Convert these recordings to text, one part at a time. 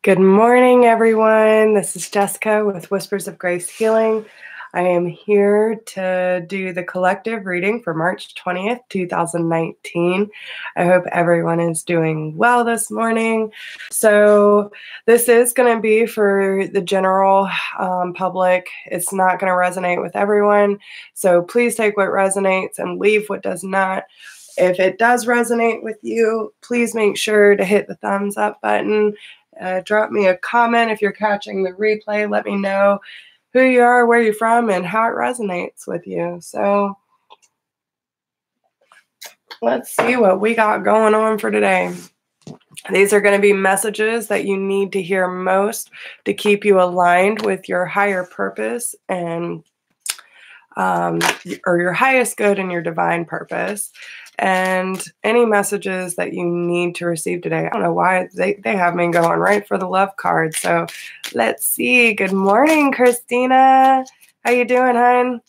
Good morning, everyone. This is Jessica with Whispers of Grace Healing. I am here to do the collective reading for March 20th, 2019. I hope everyone is doing well this morning. So this is going to be for the general public. It's not going to resonate with everyone. So please take what resonates and leave what does not. If it does resonate with you, please make sure to hit the thumbs up button. Drop me a comment if you're catching the replay. Let me know who you are, where you're from, and how it resonates with you. So let's see what we got going on for today. These are going to be messages that you need to hear most to keep you aligned with your higher purpose and or your highest good and your divine purpose. And any messages that you need to receive today. I don't know why they have me going right for the love card. So let's see. Good morning, Christina. How you doing, hon?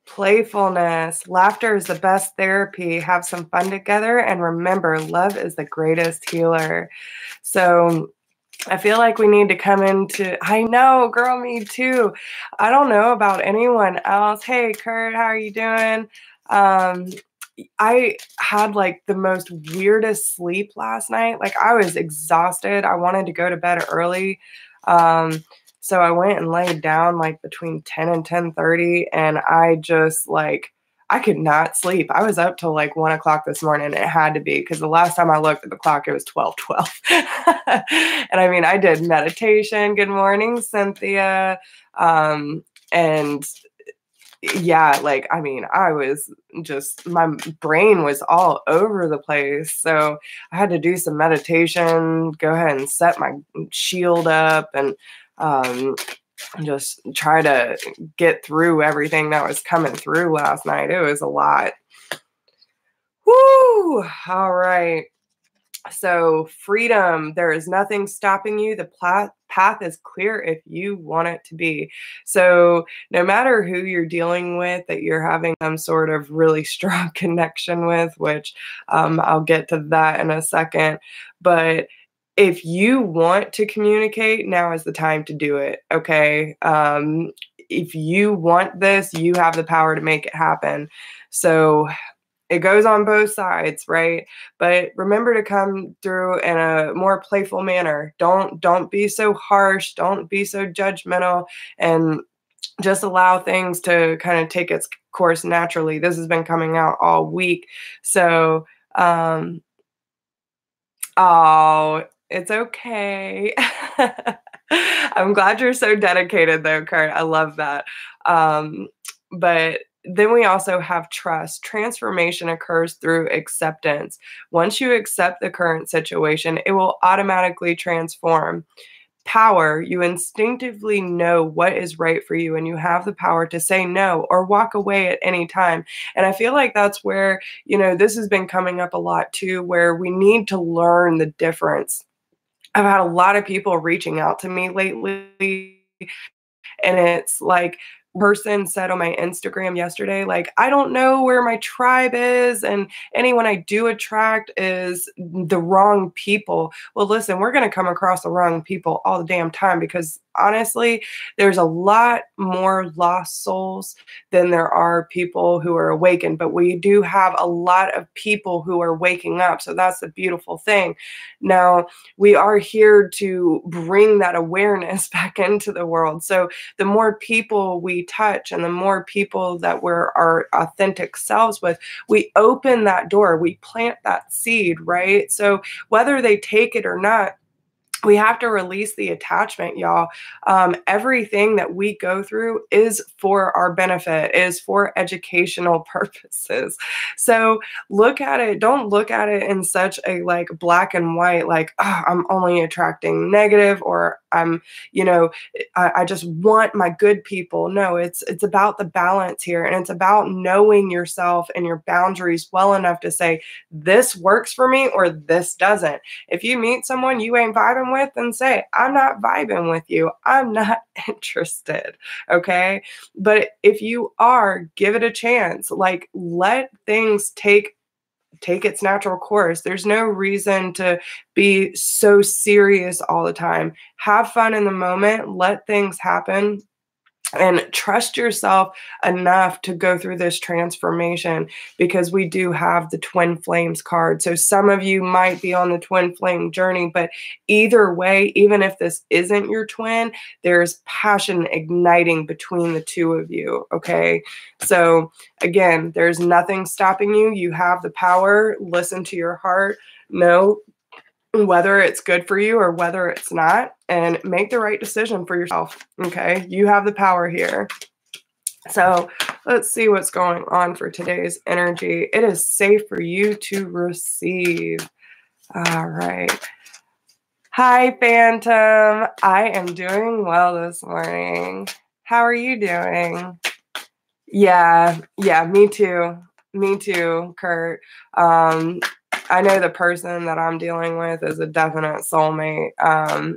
Playfulness. Laughter is the best therapy. Have some fun together. And remember, love is the greatest healer. So I feel like we need to come into, I know, girl, me too. I don't know about anyone else. Hey, Kurt, how are you doing? I had like the most weirdest sleep last night. Like I was exhausted. I wanted to go to bed early. So I went and laid down like between 10 and 10:30, and I just like, I could not sleep. I was up till like 1 o'clock this morning. It had to be because the last time I looked at the clock, it was 12:12. And I mean, I did meditation. Good morning, Cynthia. And yeah, like, I mean, I was just, my brain was all over the place. So I had to do some meditation, go ahead and set my shield up and just try to get through everything that was coming through last night. It was a lot. Woo! All right. So freedom, there is nothing stopping you. The path is clear if you want it to be. So no matter who you're dealing with, that you're having some sort of really strong connection with, which I'll get to that in a second. But if you want to communicate, now is the time to do it, okay? If you want this, you have the power to make it happen. So it goes on both sides, right? But remember to come through in a more playful manner. Don't be so harsh. Don't be so judgmental, and just allow things to kind of take its course naturally. This has been coming out all week. So, oh, it's okay. I'm glad you're so dedicated though, Kurt. I love that. But then we also have trust. Transformation occurs through acceptance. Once you accept the current situation, it will automatically transform. Power, you instinctively know what is right for you, and you have the power to say no or walk away at any time. And I feel like that's where, this has been coming up a lot too, where we need to learn the difference. I've had a lot of people reaching out to me lately, and it's like, person said on my Instagram yesterday, like, I don't know where my tribe is, and anyone I do attract is the wrong people. Well, listen, we're going to come across the wrong people all the damn time, because honestly, there's a lot more lost souls than there are people who are awakened, but we do have a lot of people who are waking up. So that's the beautiful thing. Now, we are here to bring that awareness back into the world. So the more people we touch and the more people that we're our authentic selves with, we open that door, we plant that seed, right? So whether they take it or not, we have to release the attachment, y'all. Everything that we go through is for our benefit, is for educational purposes. So look at it. Don't look at it in such a like black and white, like, oh, I'm only attracting negative, or I just want my good people. No, it's about the balance here. And it's about knowing yourself and your boundaries well enough to say, this works for me or this doesn't. If you meet someone you ain't vibing with, then say, I'm not vibing with you. I'm not interested. Okay. But if you are, give it a chance. Like, let things take take its natural course. There's no reason to be so serious all the time. Have fun in the moment, let things happen, and trust yourself enough to go through this transformation, because we do have the twin flames card. So some of you might be on the twin flame journey, but either way, even if this isn't your twin, there's passion igniting between the two of you. Okay. So again, there's nothing stopping you. You have the power. Listen to your heart. Know whether it's good for you or whether it's not, and make the right decision for yourself. Okay. You have the power here. So let's see what's going on for today's energy. It is safe for you to receive. All right. Hi, Phantom. I am doing well this morning. How are you doing? Yeah, me too. Me too, Kurt. I know the person that I'm dealing with is a definite soulmate. I'm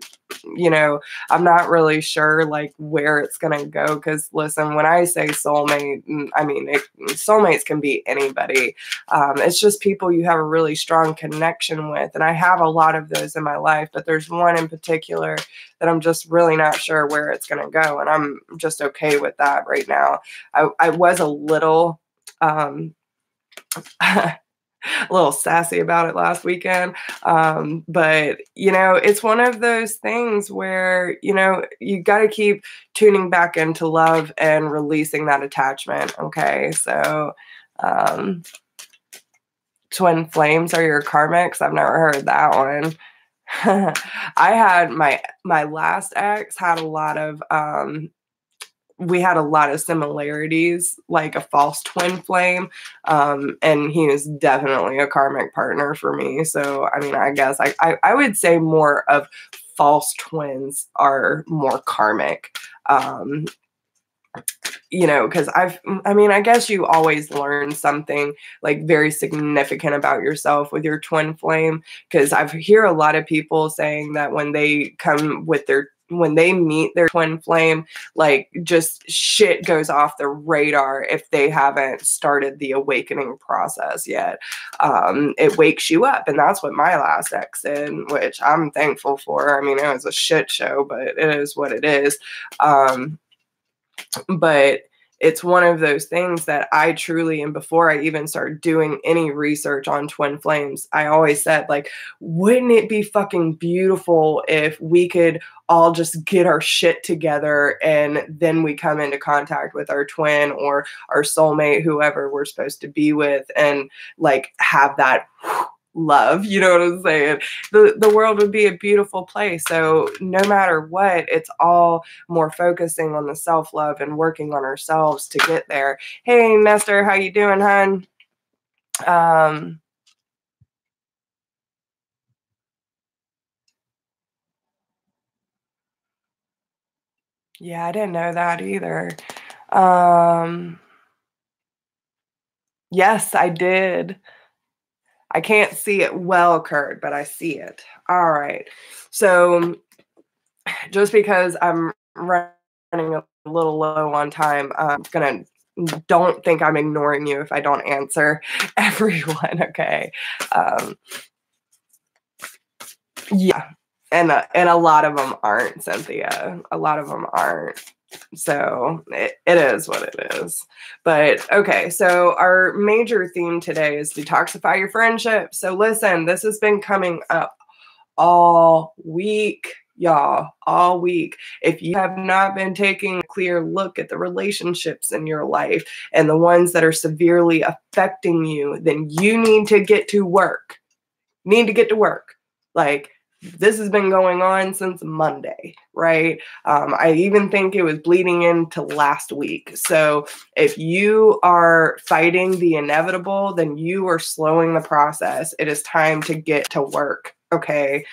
not really sure like where it's gonna go, because listen, when I say soulmate, I mean soulmates can be anybody. It's just people you have a really strong connection with, and I have a lot of those in my life, but there's one in particular that I'm just really not sure where it's gonna go, and I'm just okay with that right now. I was a little a little sassy about it last weekend. But, it's one of those things where, you got to keep tuning back into love and releasing that attachment. Okay. So, twin flames are your karmics. I've never heard that one. I had my last ex had a lot of, we had a lot of similarities, like a false twin flame. And he was definitely a karmic partner for me. So, I mean, I guess I would say more of false twins are more karmic. Because I guess you always learn something like very significant about yourself with your twin flame. Because I've hear a lot of people saying that when they meet their twin flame, like just shit goes off the radar if they haven't started the awakening process yet. It wakes you up, and that's what my last ex did, which I'm thankful for. I mean, it was a shit show, but it is what it is. But it's one of those things that I truly, and before I even started doing any research on twin flames, I always said, like, wouldn't it be fucking beautiful if we could all just get our shit together and then we come into contact with our twin or our soulmate, whoever we're supposed to be with, and like have that love, you know what I'm saying? The world would be a beautiful place. So no matter what, it's all more focusing on the self-love and working on ourselves to get there. Hey, Nestor, how you doing, hon? Yeah, I didn't know that either. Yes, I did. I can't see it well, Kurt, but I see it. All right. So just because I'm running a little low on time, don't think I'm ignoring you if I don't answer everyone. Okay. Yeah. And a lot of them aren't, Cynthia. A lot of them aren't. So it is what it is. But okay, so our major theme today is detoxify your friendship. So listen, this has been coming up all week, y'all, all week. If you have not been taking a clear look at the relationships in your life and the ones that are severely affecting you, then you need to get to work. Like, this has been going on since Monday, right? I even think it was bleeding into last week. So if you are fighting the inevitable, then you are slowing the process. It is time to get to work, okay?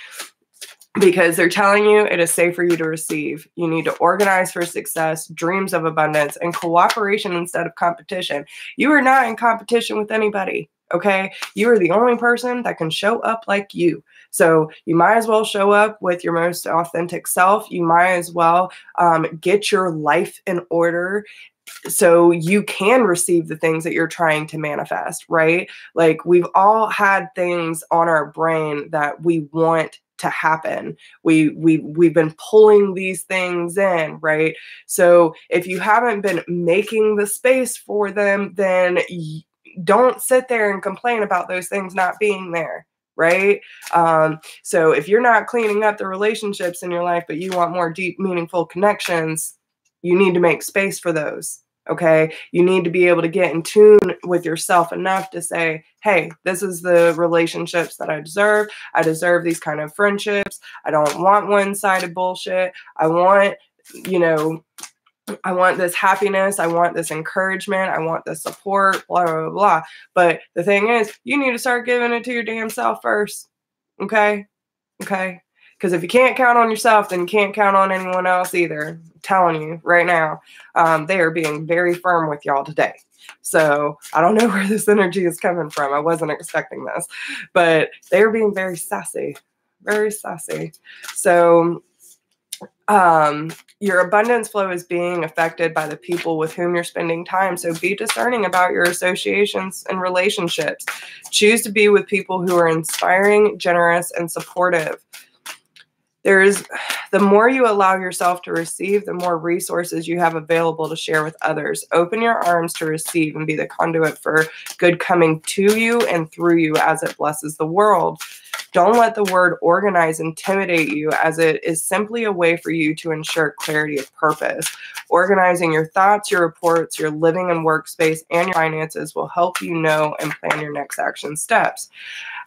Because they're telling you it is safe for you to receive. You need to organize for success, dreams of abundance, and cooperation instead of competition. You are not in competition with anybody, okay? You are the only person that can show up like you. So you might as well show up with your most authentic self. You might as well get your life in order so you can receive the things that you're trying to manifest, right? Like we've all had things on our brain that we want to happen. We've been pulling these things in, right? So if you haven't been making the space for them, then don't sit there and complain about those things not being there. Right. So if you're not cleaning up the relationships in your life, but you want more deep, meaningful connections, you need to make space for those. Okay. You need to be able to get in tune with yourself enough to say, hey, this is the relationships that I deserve. I deserve these kind of friendships. I don't want one-sided bullshit. I want, you know, I want this happiness. I want this encouragement. I want this support, blah, blah, blah. But the thing is, you need to start giving it to your damn self first. Okay. Okay. Because if you can't count on yourself, then you can't count on anyone else either. I'm telling you right now, they are being very firm with y'all today. So I don't know where this energy is coming from. I wasn't expecting this, but they're being very sassy, very sassy. So your abundance flow is being affected by the people with whom you're spending time. So be discerning about your associations and relationships. Choose to be with people who are inspiring, generous, and supportive. The more you allow yourself to receive, the more resources you have available to share with others. Open your arms to receive and be the conduit for good coming to you and through you as it blesses the world. Don't let the word organize intimidate you, as it is simply a way for you to ensure clarity of purpose. Organizing your thoughts, your reports, your living and workspace, and your finances will help you know and plan your next action steps.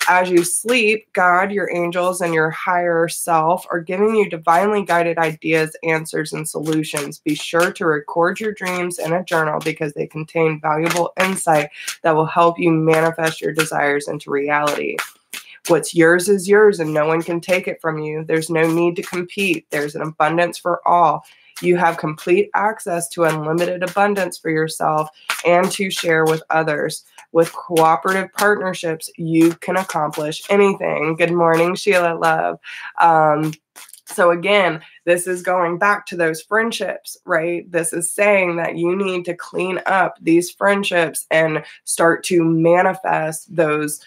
As you sleep, God, your angels, and your higher self are giving you divinely guided ideas, answers, and solutions. Be sure to record your dreams in a journal because they contain valuable insight that will help you manifest your desires into reality. What's yours is yours and no one can take it from you. There's no need to compete. There's an abundance for all. You have complete access to unlimited abundance for yourself and to share with others. With cooperative partnerships, you can accomplish anything. Good morning, Sheila Love. So again, this is going back to those friendships, right? This is saying that you need to clean up these friendships and start to manifest those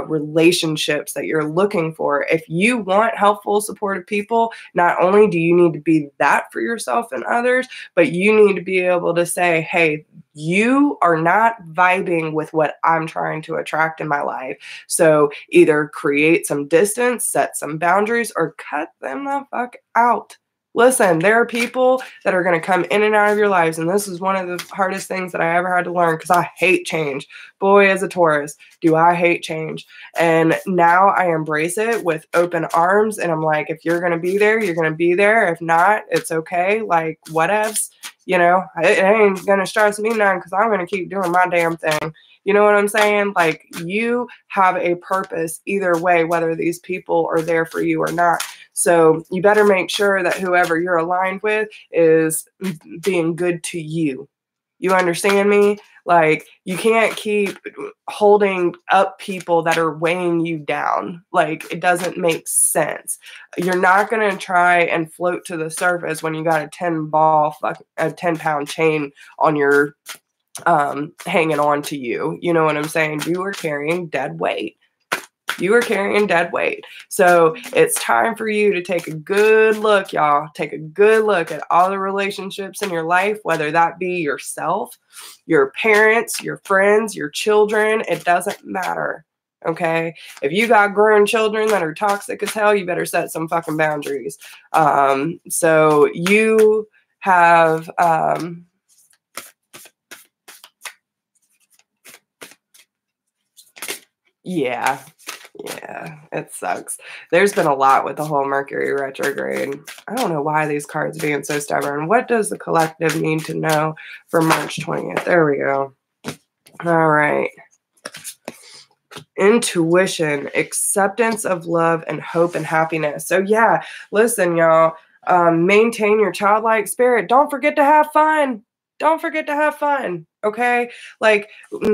relationships that you're looking for. If you want helpful, supportive people, not only do you need to be that for yourself and others, but you need to be able to say, hey, you are not vibing with what I'm trying to attract in my life. So either create some distance, set some boundaries, or cut them the fuck out. Listen, there are people that are going to come in and out of your lives. And this is one of the hardest things that I ever had to learn because I hate change. Boy, as a Taurus, do I hate change. And now I embrace it with open arms. And I'm like, if you're going to be there, you're going to be there. If not, it's okay. Like, whatevs. You know, it ain't going to stress me none because I'm going to keep doing my damn thing. You know what I'm saying? Like, you have a purpose either way, whether these people are there for you or not. So you better make sure that whoever you're aligned with is being good to you. You understand me? Like, you can't keep holding up people that are weighing you down. Like, it doesn't make sense. You're not going to try and float to the surface when you got a 10-pound chain on your hanging on to you. You know what I'm saying? You are carrying dead weight. You are carrying dead weight. So it's time for you to take a good look, y'all. Take a good look at all the relationships in your life, whether that be yourself, your parents, your friends, your children. It doesn't matter. Okay. If you got grown children that are toxic as hell, you better set some fucking boundaries. So you have, yeah, it sucks. There's been a lot with the whole Mercury retrograde. I don't know why these cards being so stubborn. What does the collective need to know for March 20th? There we go. All right. Intuition, acceptance of love and hope and happiness. So yeah, listen, y'all, maintain your childlike spirit. Don't forget to have fun. Don't forget to have fun. Okay. Like,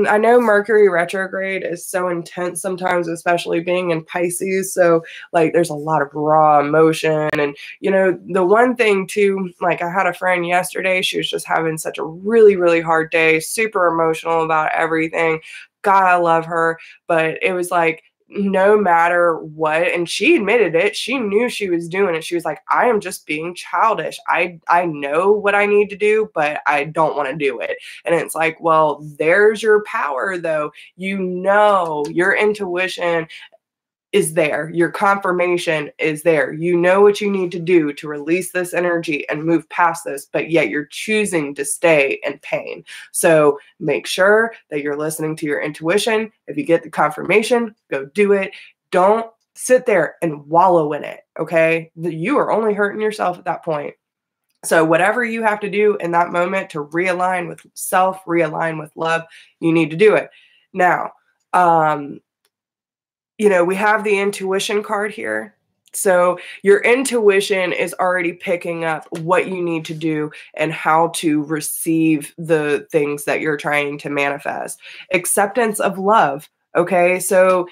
I know Mercury retrograde is so intense sometimes, especially being in Pisces. So, like, there's a lot of raw emotion. And, the one thing too, like, I had a friend yesterday, she was just having such a really, really hard day, super emotional about everything. God, I love her. But it was like, no matter what, and she admitted it, she knew she was doing it. She was like, I am just being childish. I know what I need to do, but I don't want to do it. And it's like, well, there's your power though. Your intuition is there. Your confirmation is there. You know what you need to do to release this energy and move past this, but yet you're choosing to stay in pain. So make sure that you're listening to your intuition. If you get the confirmation, go do it. Don't sit there and wallow in it, okay? You are only hurting yourself at that point. So whatever you have to do in that moment to realign with self, realign with love, you need to do it. Now, we have the intuition card here. So your intuition is already picking up what you need to do and how to receive the things that you're trying to manifest. Acceptance of love. Okay, so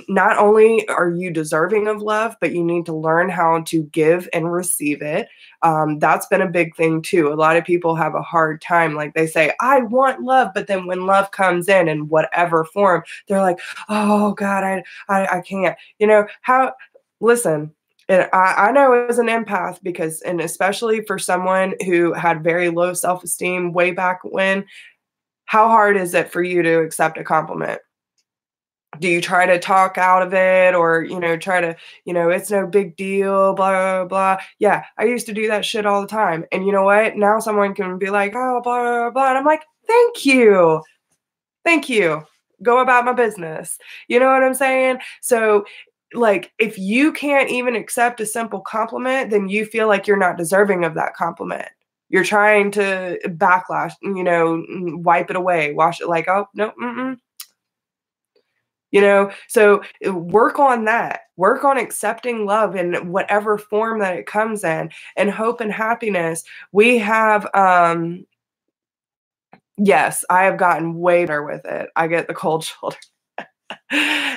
not only are you deserving of love, but you need to learn how to give and receive it. That's been a big thing too. A lot of people have a hard time. Like they say, I want love, but then when love comes in whatever form, they're like, oh God, I can't. Listen, and I know as an empath and especially for someone who had very low self-esteem way back when, how hard is it for you to accept a compliment? Do you try to talk out of it or, try to, it's no big deal, blah, blah, blah. Yeah, I used to do that shit all the time. And you know what? Now someone can be like, oh, blah, blah, blah. And I'm like, thank you. Thank you. Go about my business. You know what I'm saying? So, like, if you can't even accept a simple compliment, then you feel like you're not deserving of that compliment. You're trying to backlash, wipe it away, wash it like, oh, no, so work on that. Work on accepting love in whatever form that it comes in, and hope and happiness. We have, yes, I have gotten way better with it. I get the cold shoulder.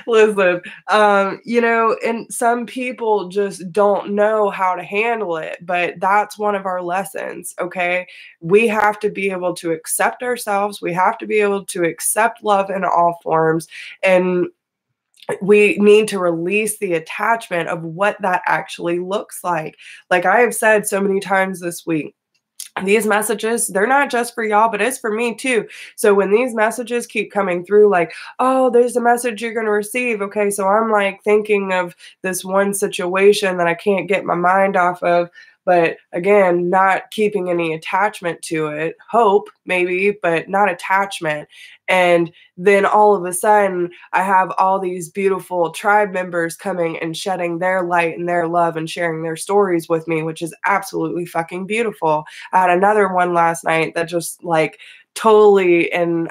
Listen, and some people just don't know how to handle it, but that's one of our lessons, okay? We have to be able to accept ourselves. We have to be able to accept love in all forms, and we need to release the attachment of what that actually looks like. Like I have said so many times this week, these messages, they're not just for y'all, but it's for me too. So when these messages keep coming through, like, oh, there's a message you're going to receive. Okay. So I'm like thinking of this one situation that I can't get my mind off of. But again, not keeping any attachment to it. Hope, maybe, but not attachment. And then all of a sudden, I have all these beautiful tribe members coming and shedding their light and their love and sharing their stories with me, which is absolutely fucking beautiful. I had another one last night that just like totally, and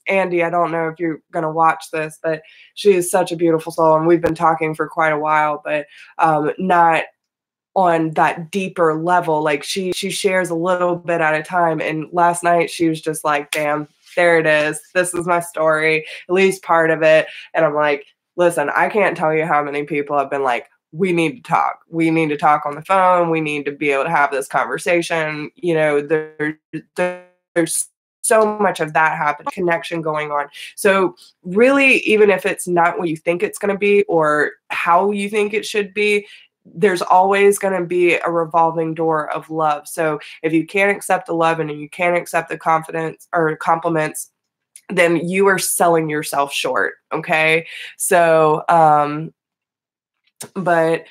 Andy, I don't know if you're going to watch this, but she is such a beautiful soul. And we've been talking for quite a while, but not on that deeper level. Like she shares a little bit at a time. And last night she was just like, damn, there it is. This is my story, at least part of it. And I'm like, listen, I can't tell you how many people have been like, we need to talk. We need to talk on the phone. We need to be able to have this conversation. There's so much of that happening, connection going on. So really, even if it's not what you think it's going to be or how you think it should be, there's always going to be a revolving door of love. So if you can't accept the love and you can't accept the confidence or compliments, then you are selling yourself short. Okay. So, but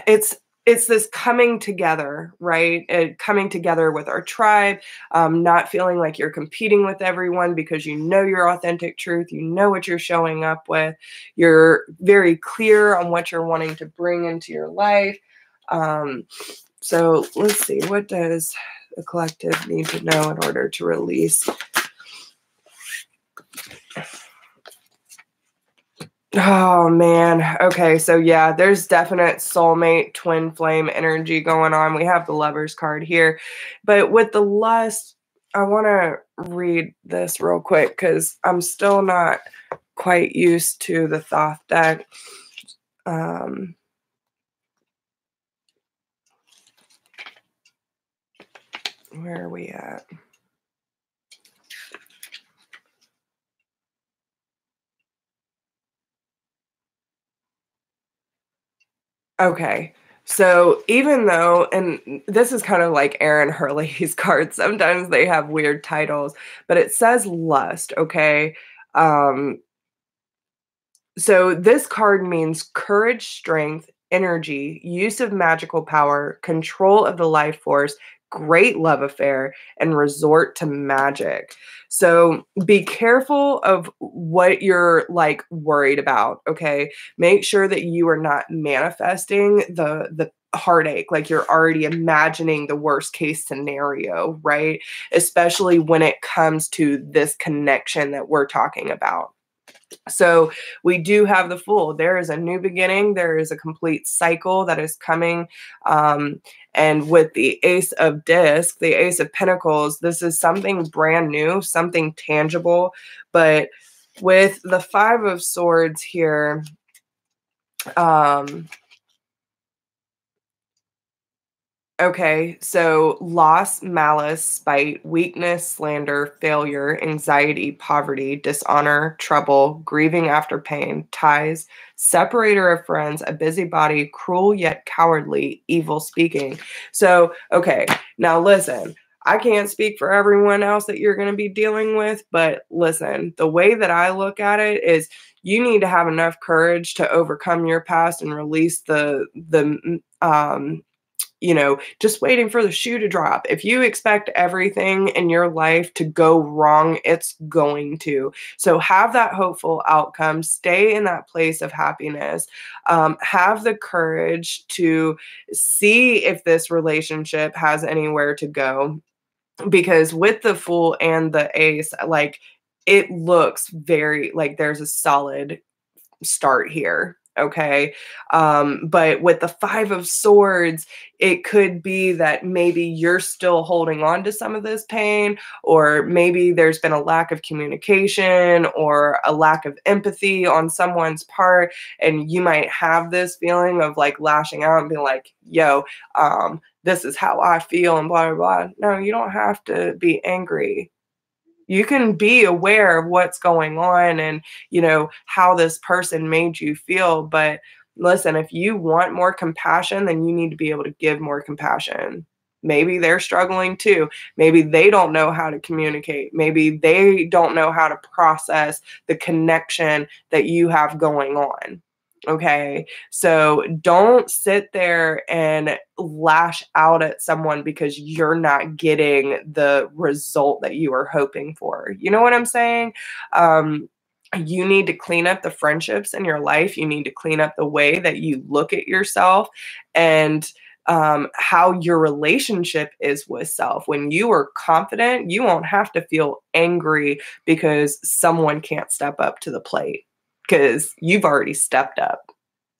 it's this coming together, right? Coming together with our tribe, not feeling like you're competing with everyone because you know your authentic truth, you know what you're showing up with, you're very clear on what you're wanting to bring into your life. So let's see, what does the collective need to know in order to release? Oh man. Okay. So yeah, there's definite soulmate twin flame energy going on. We have the Lovers card here, but with the lust, I want to read this real quick because I'm still not quite used to the Thoth deck. Where are we at? Okay. So even though, and this is kind of like Aaron Hurley's cards, sometimes they have weird titles, but it says lust, okay? So this card means courage, strength, energy, use of magical power, control of the life force, great love affair, and resort to magic. So be careful of what you're like worried about, okay? Make sure that you are not manifesting the heartache, like you're already imagining the worst case scenario, right? Especially when it comes to this connection that we're talking about. So we do have the Fool. There is a new beginning. There is a complete cycle that is coming. And with the Ace of Disc, the Ace of Pentacles, this is something brand new, something tangible. But with the Five of Swords here, okay, so loss, malice, spite, weakness, slander, failure, anxiety, poverty, dishonor, trouble, grieving after pain, ties, separator of friends, a busybody, cruel yet cowardly, evil speaking. So, okay, now listen, I can't speak for everyone else that you're going to be dealing with, but listen, the way that I look at it is you need to have enough courage to overcome your past and release just waiting for the shoe to drop. If you expect everything in your life to go wrong, it's going to. So have that hopeful outcome, stay in that place of happiness, have the courage to see if this relationship has anywhere to go. Because with the Fool and the Ace, like it looks very like there's a solid start here. Okay. But with the Five of Swords, it could be that maybe you're still holding on to some of this pain, or maybe there's been a lack of communication or a lack of empathy on someone's part. And you might have this feeling of like lashing out and being like, yo, this is how I feel and blah, blah, blah. No, you don't have to be angry. You can be aware of what's going on and, how this person made you feel. But listen, if you want more compassion, then you need to be able to give more compassion. Maybe they're struggling too. Maybe they don't know how to communicate. Maybe they don't know how to process the connection that you have going on. Okay. So don't sit there and lash out at someone because you're not getting the result that you were hoping for. You know what I'm saying? You need to clean up the friendships in your life. You need to clean up the way that you look at yourself and how your relationship is with self. When you are confident, you won't have to feel angry because someone can't step up to the plate because you've already stepped up.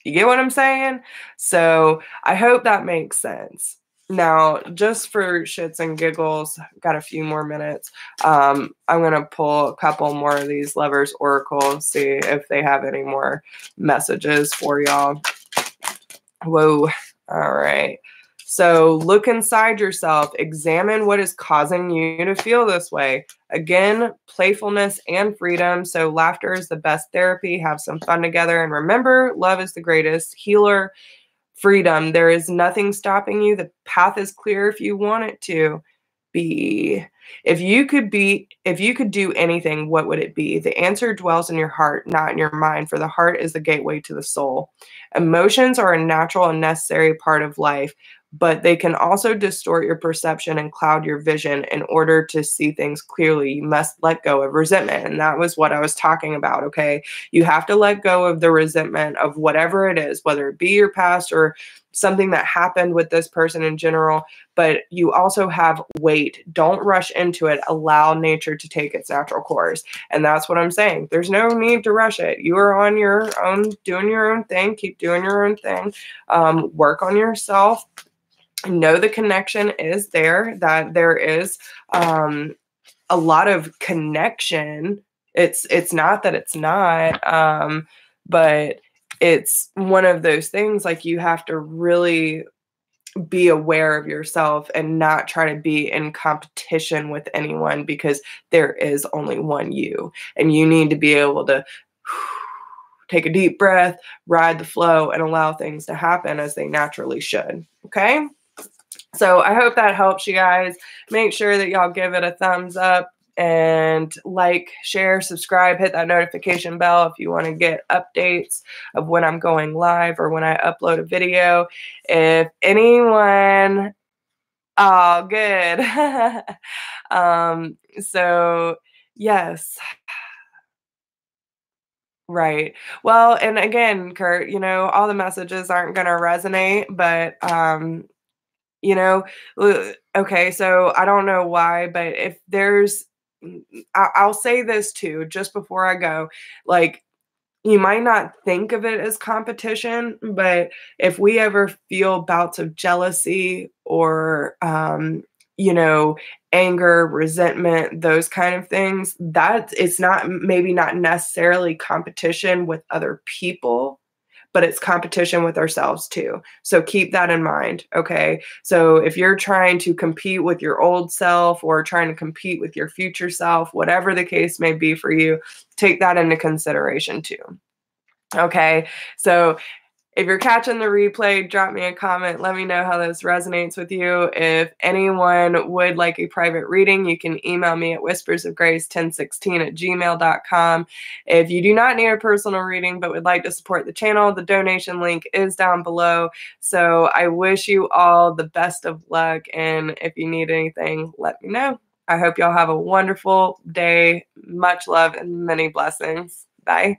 You get what I'm saying? So I hope that makes sense. Now, just for shits and giggles, got a few more minutes. I'm going to pull a couple more of these Lovers Oracle, see if they have any more messages for y'all. Whoa. All right. So look inside yourself. Examine what is causing you to feel this way. Again, playfulness and freedom. So laughter is the best therapy. Have some fun together. And remember, love is the greatest healer. Freedom. There is nothing stopping you. The path is clear if you want it to be. If you could do anything, what would it be? The answer dwells in your heart, not in your mind, for the heart is the gateway to the soul. Emotions are a natural and necessary part of life, but they can also distort your perception and cloud your vision. In order to see things clearly, you must let go of resentment. And that was what I was talking about, okay? You have to let go of the resentment of whatever it is, whether it be your past or something that happened with this person in general, but you also have weight. Don't rush into it. Allow nature to take its natural course. And that's what I'm saying. There's no need to rush it. You are on your own, doing your own thing. Keep doing your own thing. Work on yourself. Know the connection is there, that there is a lot of connection. It's not that it's not, but it's one of those things, like, you have to really be aware of yourself and not try to be in competition with anyone, because there is only one you, and you need to be able to take a deep breath, ride the flow, and allow things to happen as they naturally should. Okay? So I hope that helps you guys. Make sure that y'all give it a thumbs up and like, share, subscribe, hit that notification bell if you want to get updates of when I'm going live or when I upload a video. If anyone, oh, good. So yes, right. Well, and again, Kurt, all the messages aren't going to resonate, but you know, okay, so I don't know why, but if there's, I'll say this too, just before I go, like, you might not think of it as competition, but if we ever feel bouts of jealousy or, you know, anger, resentment, those kind of things, that it's not, maybe not necessarily competition with other people, but it's competition with ourselves too. So keep that in mind, okay? So if you're trying to compete with your old self or trying to compete with your future self, whatever the case may be for you, take that into consideration too. Okay? So if you're catching the replay, drop me a comment. Let me know how this resonates with you. If anyone would like a private reading, you can email me at whispersofgrace1016@gmail.com. If you do not need a personal reading but would like to support the channel, the donation link is down below. So I wish you all the best of luck. And if you need anything, let me know. I hope y'all have a wonderful day. Much love and many blessings. Bye.